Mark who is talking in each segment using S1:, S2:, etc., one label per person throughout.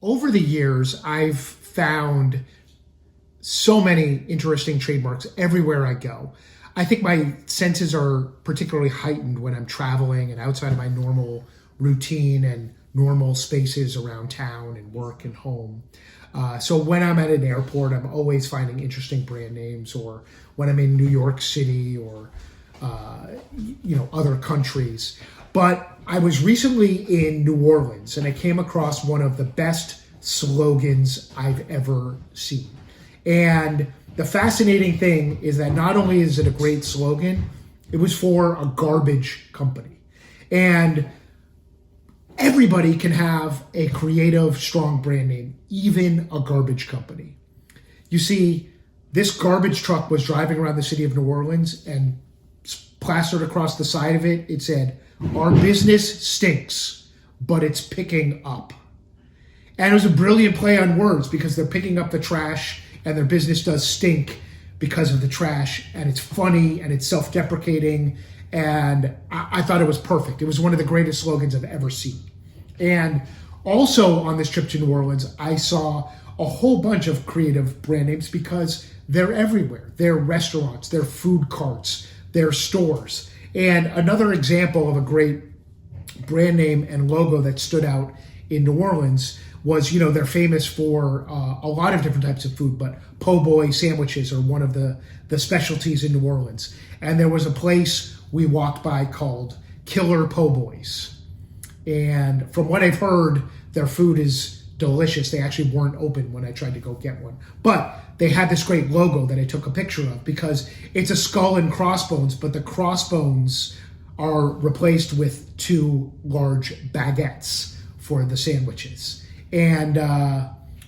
S1: Over the years, I've found so many interesting trademarks everywhere I go. I think my senses are particularly heightened when I'm traveling and outside of my normal routine and normal spaces around town and work and home. So when I'm at an airport, I'm always finding interesting brand names, or when I'm in New York City or other countries. But I was recently in New Orleans and I came across one of the best slogans I've ever seen. And the fascinating thing is that not only is it a great slogan, it was for a garbage company. And everybody can have a creative, strong brand name, even a garbage company. You see, this garbage truck was driving around the city of New Orleans, and plastered across the side of it, it said, "Our business stinks, but it's picking up." And it was a brilliant play on words, because they're picking up the trash and their business does stink because of the trash. And it's funny and it's self-deprecating. And I thought it was perfect. It was one of the greatest slogans I've ever seen. And also on this trip to New Orleans, I saw a whole bunch of creative brand names because they're everywhere. They're restaurants, they're food carts, they're stores. And another example of a great brand name and logo that stood out in New Orleans was, they're famous for a lot of different types of food, but po' boy sandwiches are one of the specialties in New Orleans. And there was a place we walked by called Killer Po' Boys. And from what I've heard, their food is delicious. They actually weren't open when I tried to go get one. But they had this great logo that I took a picture of, because it's a skull and crossbones, but the crossbones are replaced with two large baguettes for the sandwiches. And,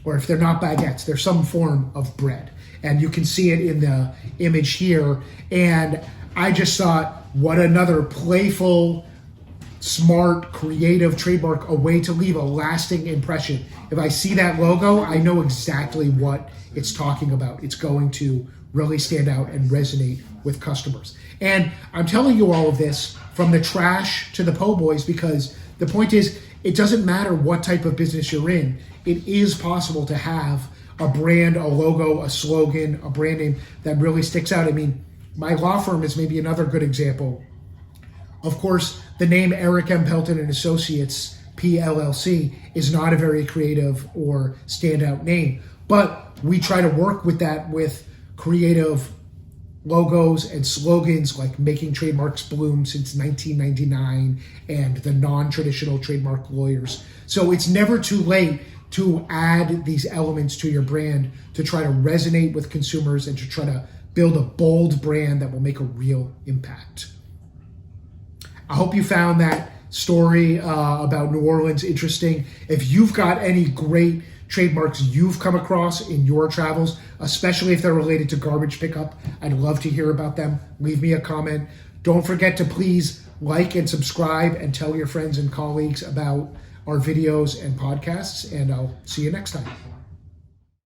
S1: or if they're not baguettes, they're some form of bread. And you can see it in the image here. And I just thought, what another playful, smart, creative trademark, a way to leave a lasting impression. If I see that logo, I know exactly what it's talking about. It's going to really stand out and resonate with customers. And I'm telling you all of this from the trash to the po' boys, because the point is, it doesn't matter what type of business you're in. It is possible to have a brand, a logo, a slogan, a brand name that really sticks out. I mean, my law firm is maybe another good example. Of course, the name Erik M. Pelton and Associates, PLLC, is not a very creative or standout name, but we try to work with that with creative logos and slogans like Making Trademarks Bloom since 1999 and the non-traditional trademark lawyers. So it's never too late to add these elements to your brand to try to resonate with consumers and to try to build a bold brand that will make a real impact. I hope you found that story about New Orleans interesting. If you've got any great trademarks you've come across in your travels, especially if they're related to garbage pickup, I'd love to hear about them. Leave me a comment. Don't forget to please like and subscribe and tell your friends and colleagues about our videos and podcasts, and I'll see you next time.